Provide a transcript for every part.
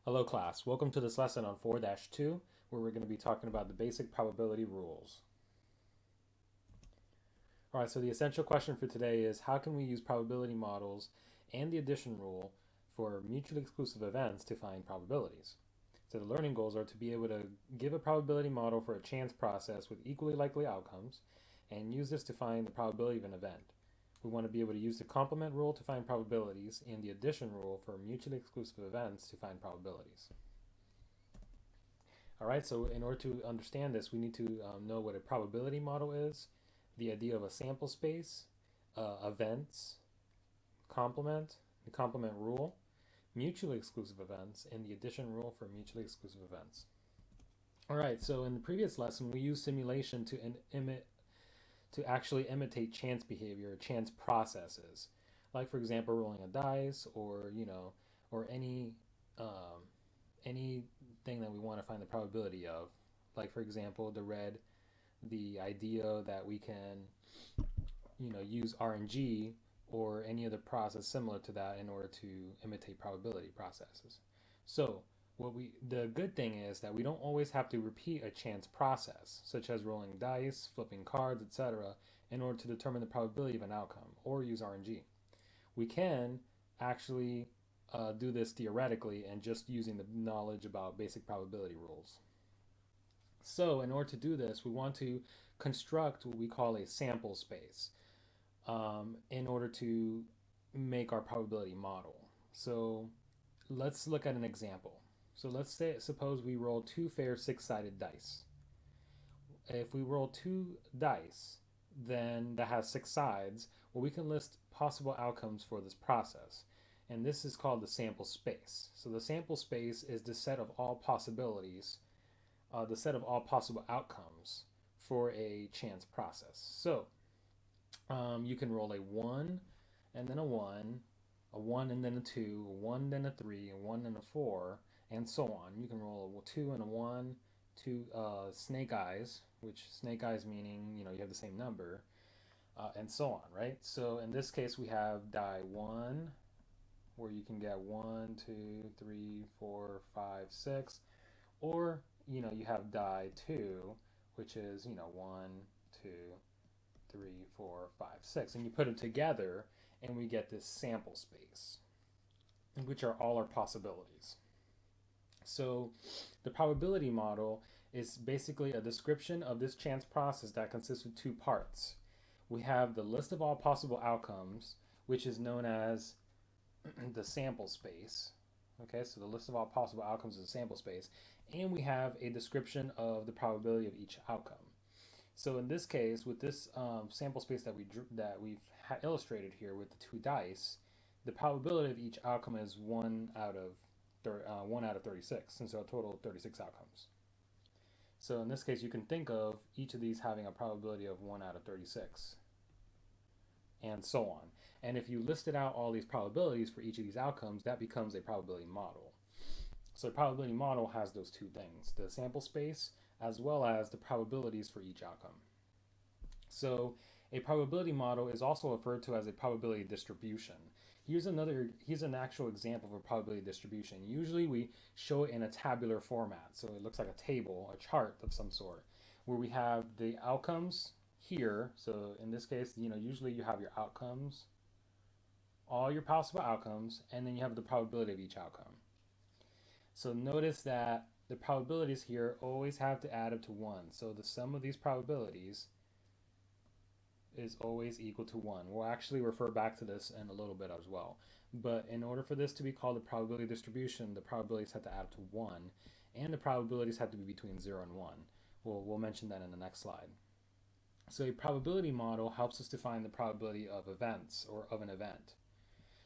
Hello class, welcome to this lesson on 4-2 where we're going to be talking about the basic probability rules. Alright, so the essential question for today is how can we use probability models and the addition rule for mutually exclusive events to find probabilities? So the learning goals are to be able to give a probability model for a chance process with equally likely outcomes and use this to find the probability of an event. We want to be able to use the complement rule to find probabilities and the addition rule for mutually exclusive events to find probabilities. All right, so in order to understand this, we need to know what a probability model is, the idea of a sample space, events, complement, the complement rule, mutually exclusive events, and the addition rule for mutually exclusive events. All right, so in the previous lesson, we used simulation to actually imitate chance behavior, chance processes, like for example, rolling a dice, or or um, anything that we want to find the probability of. Like for example, the idea that we can, use RNG or any other process similar to that in order to imitate probability processes. So the good thing is that we don't always have to repeat a chance process, such as rolling dice, flipping cards, etc., in order to determine the probability of an outcome or use RNG. We can actually do this theoretically and just using the knowledge about basic probability rules. So in order to do this, we want to construct what we call a sample space in order to make our probability model. So let's look at an example. So suppose we roll two fair six-sided dice. If we roll two dice, then that has six sides, well, we can list possible outcomes for this process. And this is called the sample space. So the sample space is the set of all possibilities, the set of all possible outcomes for a chance process. So you can roll a 1 and then a 1 and then a 2, a 1 then a 3, a 1 and a 4, and so on. You can roll a 2 and a 1, two snake eyes, which snake eyes meaning, you have the same number, and so on, right? So in this case, we have die 1, where you can get 1, 2, 3, 4, 5, 6, or, you have die 2, which is, 1, 2, 3, 4, 5, 6, and you put them together, and we get this sample space, which are all our possibilities. So the probability model is basically a description of this chance process that consists of two parts. We have the list of all possible outcomes, which is known as the sample space. Okay, so the list of all possible outcomes is a sample space, and we have a description of the probability of each outcome. So in this case, with this sample space that we've illustrated here with the two dice, the probability of each outcome is 1 out of 36, and so a total of 36 outcomes. So in this case, you can think of each of these having a probability of 1 out of 36, and so on. And if you listed out all these probabilities for each of these outcomes, that becomes a probability model. So a probability model has those two things, the sample space as well as the probabilities for each outcome. So a probability model is also referred to as a probability distribution. Here's an actual example of a probability distribution. Usually we show it in a tabular format, so it looks like a table, a chart of some sort, where we have the outcomes here. So in this case, usually you have your outcomes, all your possible outcomes, and then you have the probability of each outcome. So notice that the probabilities here always have to add up to 1. So the sum of these probabilities is always equal to 1. We'll actually refer back to this in a little bit as well. But in order for this to be called a probability distribution, the probabilities have to add up to 1, and the probabilities have to be between 0 and 1. We'll mention that in the next slide. So a probability model helps us to find the probability of events or of an event.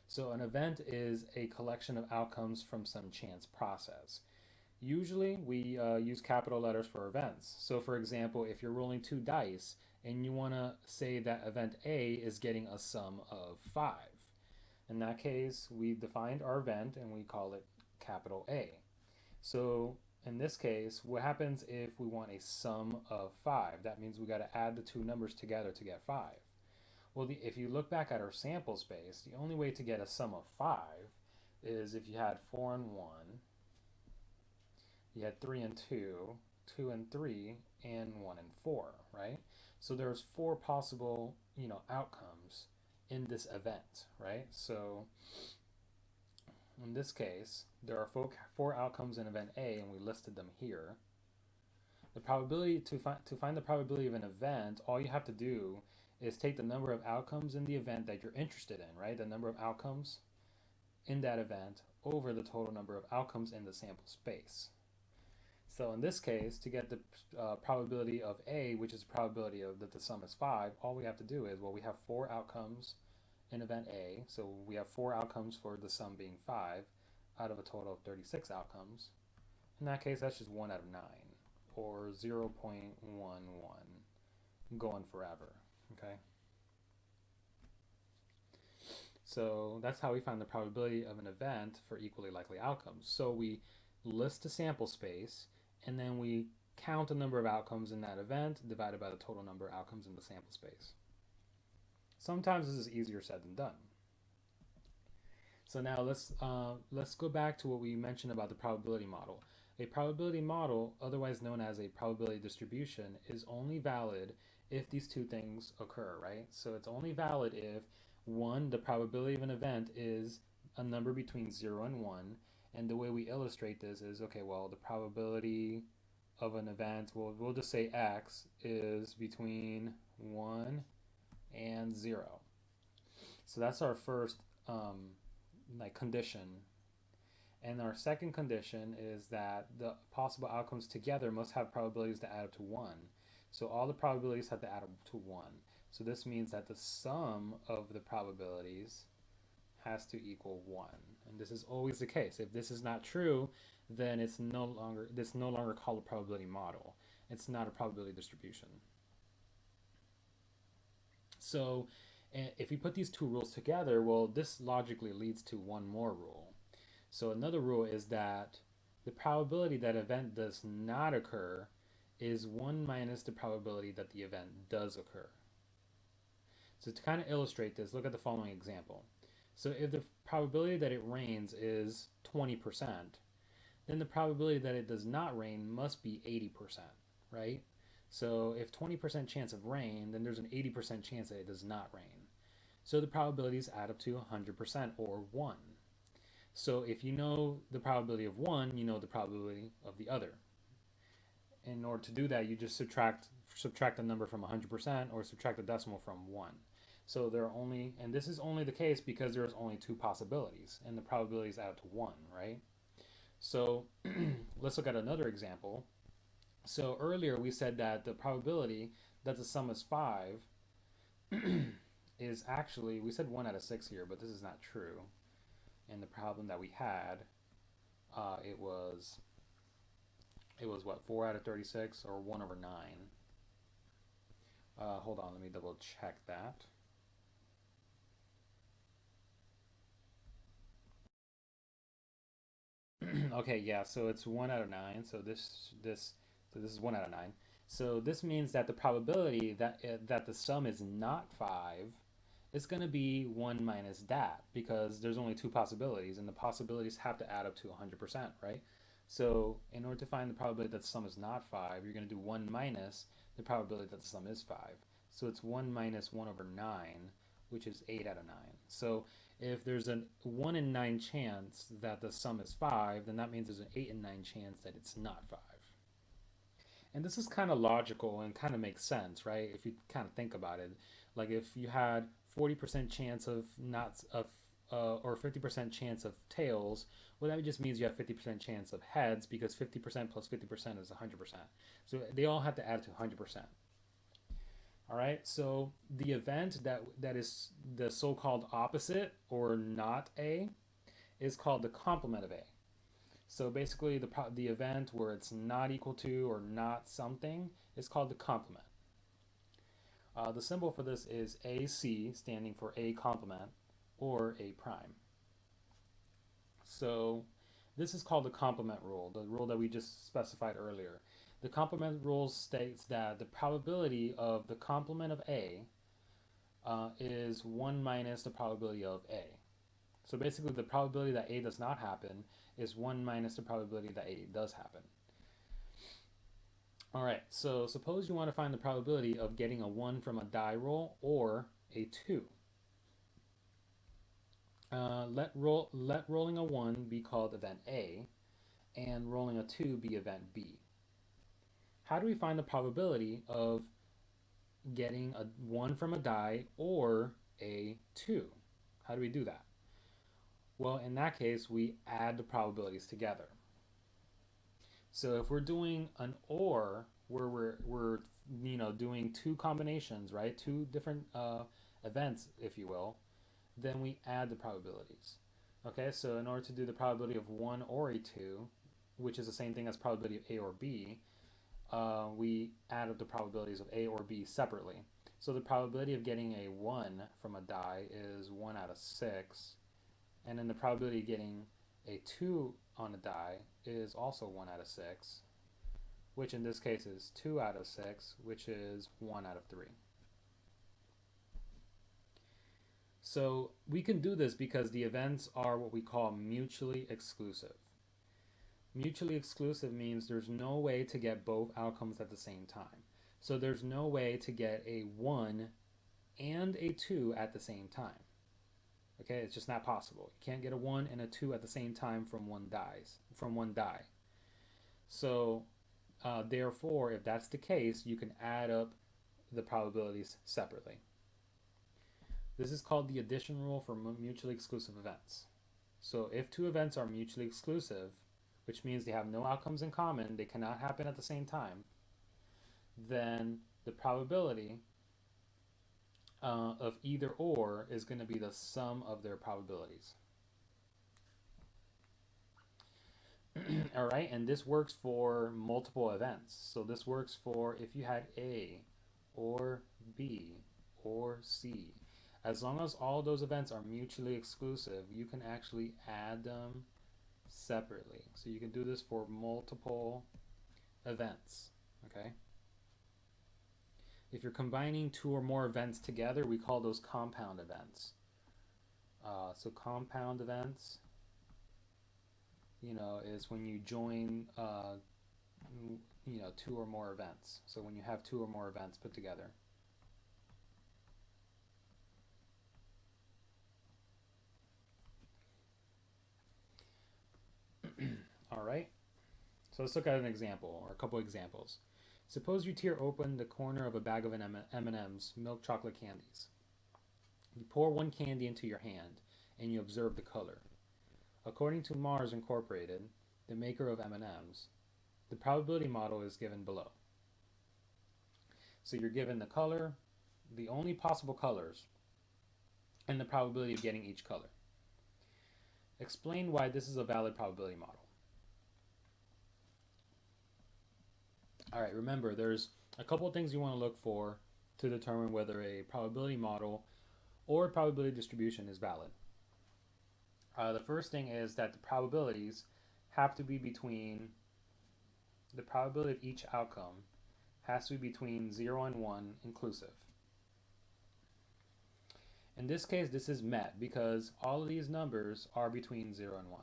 So an event is a collection of outcomes from some chance process. Usually we use capital letters for events. So for example, if you're rolling two dice and you want to say that event A is getting a sum of 5. In that case, we defined our event and we call it capital A. So in this case, what happens if we want a sum of 5? That means we got to add the two numbers together to get 5. Well, if you look back at our sample space, the only way to get a sum of 5 is if you had 4 and 1 you had 3 and 2, 2 and 3, and 1 and 4, right? So there's four possible, outcomes in this event, right? So in this case, there are four outcomes in event A, and we listed them here. The probability to find the probability of an event, all you have to do is take the number of outcomes in the event that you're interested in, right? The number of outcomes in that event over the total number of outcomes in the sample space. So in this case, to get the probability of A, which is the probability of that the sum is 5, all we have to do is, well, we have four outcomes in event A, so we have four outcomes for the sum being 5 out of a total of 36 outcomes. In that case, that's just 1 out of 9, or 0.11, going forever, okay? So that's how we find the probability of an event for equally likely outcomes. So we list the sample space, and then we count the number of outcomes in that event divided by the total number of outcomes in the sample space. Sometimes this is easier said than done. So now let's go back to what we mentioned about the probability model. A probability model, otherwise known as a probability distribution, is only valid if these two things occur, right? So it's only valid if, one, the probability of an event is a number between 0 and 1, and the way we illustrate this is, okay, well, the probability of an event, we'll just say x is between 1 and 0. So that's our first condition. And our second condition is that the possible outcomes together must have probabilities that add up to 1. So all the probabilities have to add up to 1. So this means that the sum of the probabilities has to equal 1. And this is always the case. If this is not true, then it's no longer called a probability model. It's not a probability distribution. So if we put these two rules together, well, this logically leads to one more rule. So another rule is that the probability that event does not occur is 1 minus the probability that the event does occur. So to kind of illustrate this, look at the following example. So if the probability that it rains is 20%, then the probability that it does not rain must be 80%, right? So if 20% chance of rain, then there's an 80% chance that it does not rain. So the probabilities add up to 100%, or 1. So if you know the probability of one, you know the probability of the other. In order to do that, you just subtract the number from 100% or subtract the decimal from 1. So there are only, and this is only the case because there's only two possibilities, and the probabilities add up to 1, right? So let's look at another example. So earlier we said that the probability that the sum is 5 is actually, we said 1 out of 6 here, but this is not true. And the problem that we had, it was what, 4 out of 36 or 1 over 9. Hold on, let me double check that. Okay, yeah, so it's 1 out of 9. So this is 1 out of 9. So this means that the probability that the sum is not 5, it's going to be 1 minus that, because there's only two possibilities, and the possibilities have to add up to 100%, right? So in order to find the probability that the sum is not 5, you're going to do 1 minus the probability that the sum is 5. So it's 1 minus 1 over 9, which is 8 out of 9. So if there's a 1 in 9 chance that the sum is 5, then that means there's an 8 in 9 chance that it's not 5. And this is kind of logical and kind of makes sense, right? If you kind of think about it. Like if you had 40% chance of or 50% chance of tails, well, that just means you have 50% chance of heads, because 50% plus 50% is 100%. So they all have to add to 100%. All right, so the event that is the so-called opposite, or not A, is called the complement of A. So basically the event where it's not equal to or not something is called the complement. The symbol for this is AC, standing for A complement, or A prime. So this is called the complement rule, the rule that we just specified earlier. The complement rule states that the probability of the complement of A is 1 minus the probability of A. So basically the probability that A does not happen is 1 minus the probability that A does happen. All right, so suppose you want to find the probability of getting a 1 from a die roll or a 2. Let rolling a 1 be called event A and rolling a 2 be event B. How do we find the probability of getting a 1 from a die or a 2? How do we do that? Well, in that case, we add the probabilities together. So if we're doing an or, where we're doing two combinations, right? Two different events, if you will, then we add the probabilities. Okay, so in order to do the probability of 1 or a 2, which is the same thing as probability of A or B, we add up the probabilities of A or B separately. So the probability of getting a 1 from a die is 1 out of 6, and then the probability of getting a 2 on a die is also 1 out of 6, which in this case is 2 out of 6, which is 1 out of 3. So we can do this because the events are what we call mutually exclusive. Mutually exclusive means there's no way to get both outcomes at the same time. So there's no way to get a 1 and a 2 at the same time. Okay, it's just not possible. You can't get a 1 and a 2 at the same time from one die. So therefore, if that's the case, you can add up the probabilities separately. This is called the addition rule for mutually exclusive events. So if two events are mutually exclusive, which means they have no outcomes in common, they cannot happen at the same time, then the probability of either or is going to be the sum of their probabilities. All right, and this works for multiple events. So this works for if you had A or B or C. As long as all those events are mutually exclusive, you can actually add them separately. So you can do this for multiple events, okay? If you're combining two or more events together, we call those compound events. So compound events, is when you join, two or more events. So when you have two or more events put together. All right. So let's look at an example or a couple examples. Suppose you tear open the corner of a bag of M&M's milk chocolate candies. You pour one candy into your hand and you observe the color. According to Mars Incorporated, the maker of M&M's, the probability model is given below. So you're given the color, the only possible colors, and the probability of getting each color. Explain why this is a valid probability model. All right, remember, there's a couple of things you want to look for to determine whether a probability model or a probability distribution is valid. The first thing is that the probabilities have to be between, the probability of each outcome has to be between 0 and 1 inclusive. In this case, this is met because all of these numbers are between 0 and 1.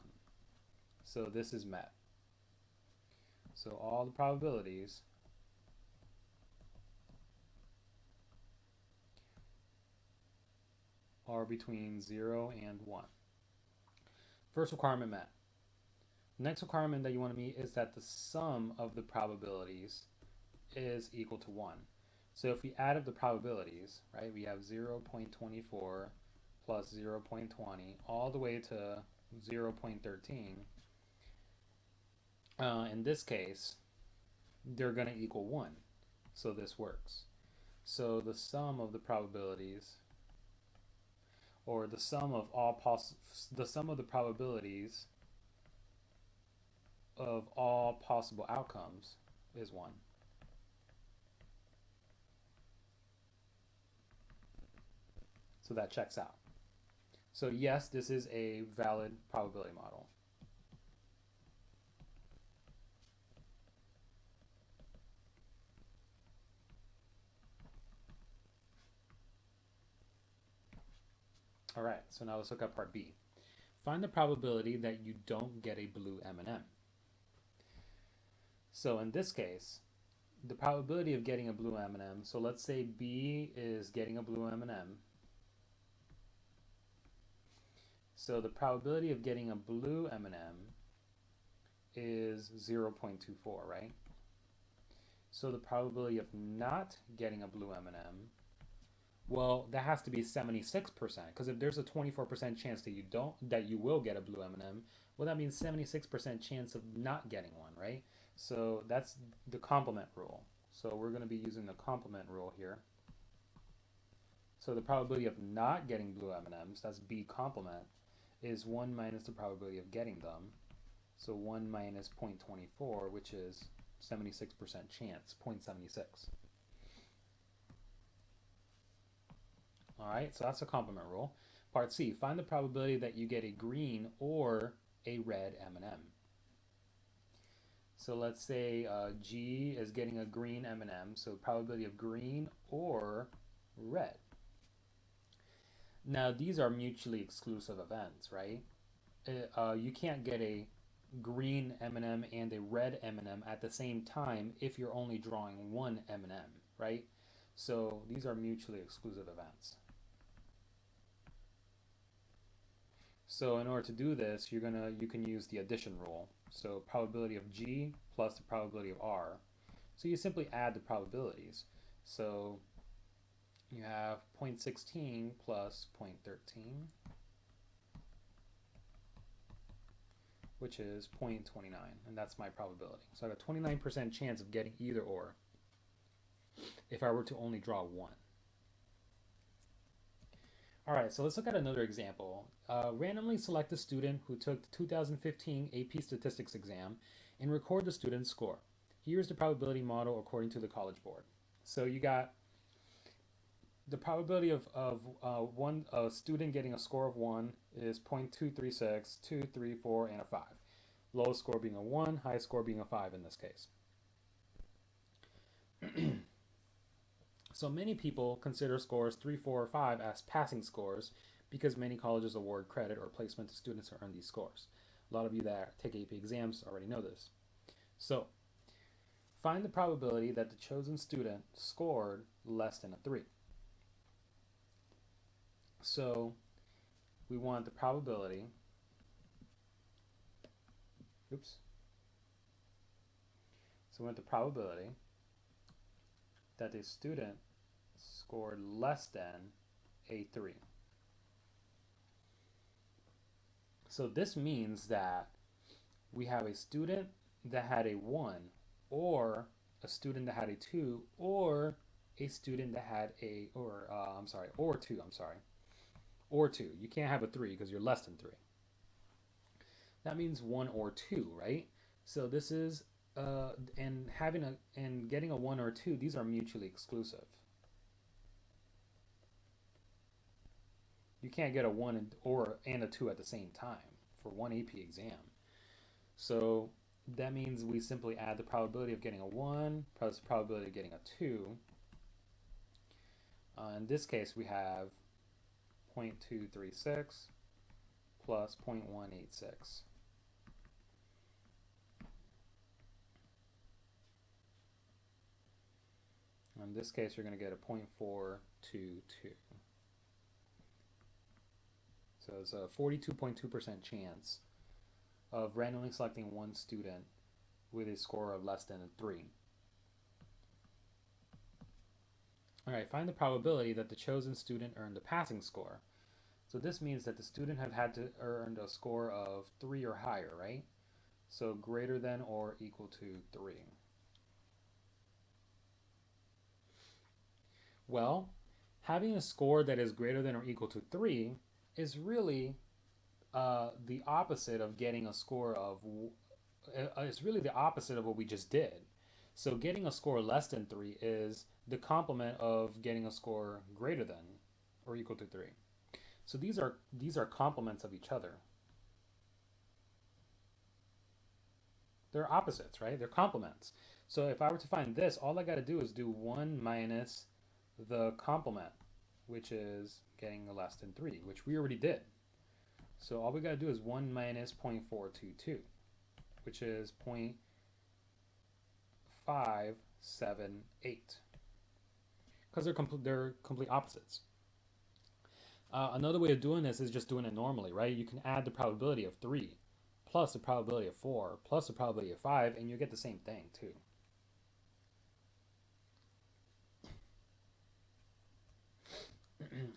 So this is met. So all the probabilities are between 0 and 1. First requirement met. Next requirement that you want to meet is that the sum of the probabilities is equal to 1. So if we add up the probabilities, right, we have 0.24 plus 0.20 all the way to 0.13. In this case, they're going to equal 1. So this works. So the sum of the probabilities, or the sum of the probabilities of all possible outcomes is 1. So that checks out. So yes, this is a valid probability model. All right, so now let's look at part B. Find the probability that you don't get a blue M&M. So in this case, the probability of getting a blue M&M. So let's say B is getting a blue M&M. So the probability of getting a blue M&M is 0.24, right? So the probability of not getting a blue M&M, well, that has to be 76%, because if there's a 24% chance that you will get a blue M&M, well, that means 76% chance of not getting one, right? So that's the complement rule. So we're going to be using the complement rule here. So the probability of not getting blue M&Ms, that's B complement, is 1 minus the probability of getting them. So 1 minus 0.24, which is 76% chance, 0.76. All right, so that's the complement rule. Part C, find the probability that you get a green or a red M&M. So let's say G is getting a green M&M, so probability of green or red. Now these are mutually exclusive events, right? You can't get a green M&M and a red M&M at the same time if you're only drawing one M&M, right? So these are mutually exclusive events. So in order to do this, you can use the addition rule. So probability of G plus the probability of R. So you simply add the probabilities. So you have 0.16 plus 0.13, which is 0.29, and that's my probability. So I have a 29% chance of getting either or if I were to only draw one. All right, so let's look at another example. Randomly select a student who took the 2015 AP Statistics exam and record the student's score. Here's the probability model according to the College Board. So you got the probability of a student getting a score of 1 is 0.236, 2, 3, 4, and a 5. Lowest score being a 1, highest score being a 5 in this case. So many people consider scores 3, 4, or 5 as passing scores because many colleges award credit or placement to students who earn these scores. A lot of you that take AP exams already know this. So find the probability that the chosen student scored less than a 3. So we want the probability, So we want the probability that the student scored less than a 3. So this means that we have a student that had a 1, or a student that had a 2, or a student that had a, or 2, or 2. You can't have a 3 because you're less than 3. That means 1 or 2, right? So this is, and getting a 1 or 2, these are mutually exclusive. You can't get a 1 and a 2 at the same time for one AP exam. So that means we simply add the probability of getting a 1 plus the probability of getting a 2. In this case, we have 0.236 plus 0.186. In this case, you're going to get a 0.422. So it's a 42.2% chance of randomly selecting one student with a score of less than a 3. All right, find the probability that the chosen student earned a passing score. So this means that the student have had to earn a score of 3 or higher, right? So greater than or equal to 3. Well, having a score that is greater than or equal to 3 is really the opposite of getting a score of, it's really the opposite of what we just did. So getting a score less than 3 is the complement of getting a score greater than or equal to 3. So these are complements of each other. They're opposites, right? They're complements. So if I were to find this, all I got to do is do 1 minus the complement, which is getting less than 3, which we already did. So all we got to do is 1 minus 0.422, which is 5, 7, 8. Because they're complete opposites. Another way of doing this is just doing it normally, right? You can add the probability of 3 plus the probability of 4 plus the probability of 5, and you get the same thing too.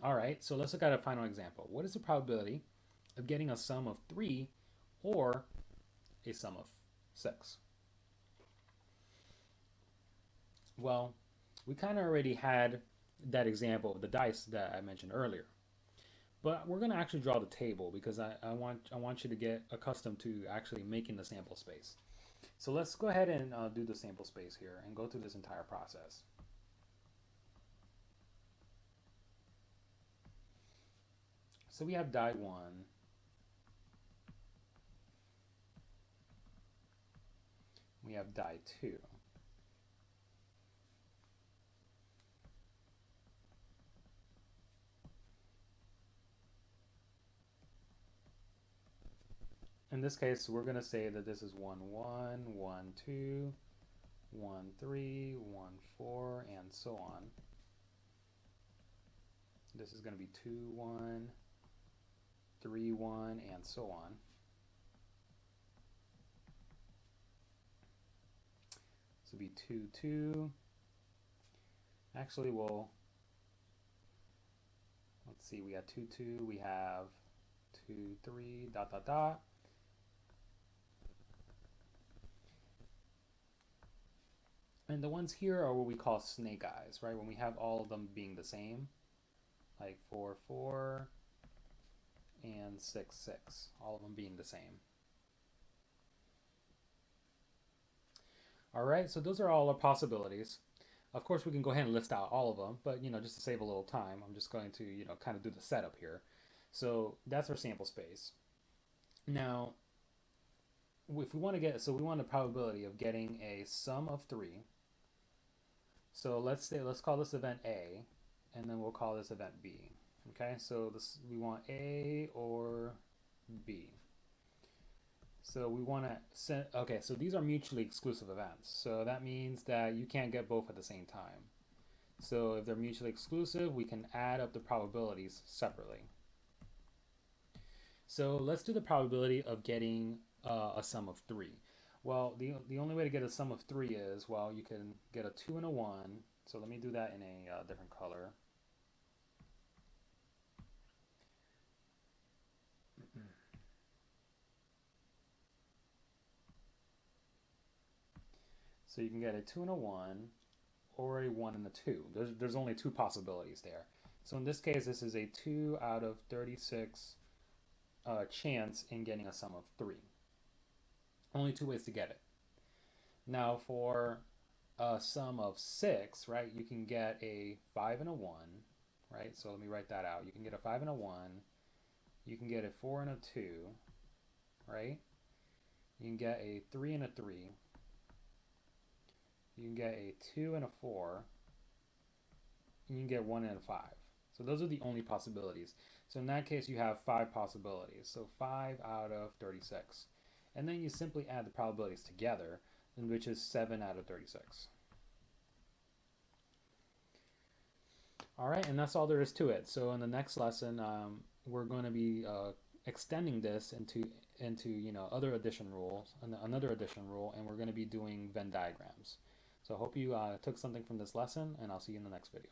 All right, so let's look at a final example. What is the probability of getting a sum of 3 or a sum of 6? Well, we kind of already had that example of the dice that I mentioned earlier. But we're going to actually draw the table because I want you to get accustomed to actually making the sample space. So let's go ahead and do the sample space here and go through this entire process. So we have die 1. We have die 2. In this case, we're going to say that this is 1, 1, 1, 2, 1, 3, 1, 4, and so on. This is going to be 2, 1, 3, 1, and so on. This will be 2, 2. Actually, let's see, we got 2, 2, we have 2, 3, dot, dot, dot. And the ones here are what we call snake eyes, right? When we have all of them being the same, like 4, 4, and 6, 6, all of them being the same. All right, so those are all our possibilities. Of course, we can go ahead and list out all of them, but just to save a little time, I'm just going to kind of do the setup here. So that's our sample space. Now, if we want to get, so we want a probability of getting a sum of 3. So let's call this event A, and then we'll call this event B. Okay, so we want A or B. So we want to send, okay, so these are mutually exclusive events. So that means that you can't get both at the same time. So if they're mutually exclusive, we can add up the probabilities separately. So let's do the probability of getting a sum of 3. Well, the only way to get a sum of 3 is, well, you can get a 2 and a 1. So let me do that in a different color. So you can get a 2 and a 1 or a 1 and a 2. There's only 2 possibilities there. So in this case, this is a 2 out of 36 chance in getting a sum of 3. Only 2 ways to get it. Now for a sum of 6, right, you can get a 5 and a 1, right? So let me write that out. You can get a 5 and a 1. You can get a 4 and a 2, right? You can get a 3 and a 3. You can get a 2 and a 4. You can get 1 and a 5. So those are the only possibilities. So in that case, you have 5 possibilities. So 5 out of 36. And then you simply add the probabilities together, which is 7 out of 36. All right, and that's all there is to it. So in the next lesson, we're going to be extending this into other addition rules, another addition rule, and we're going to be doing Venn diagrams. So I hope you took something from this lesson, and I'll see you in the next video.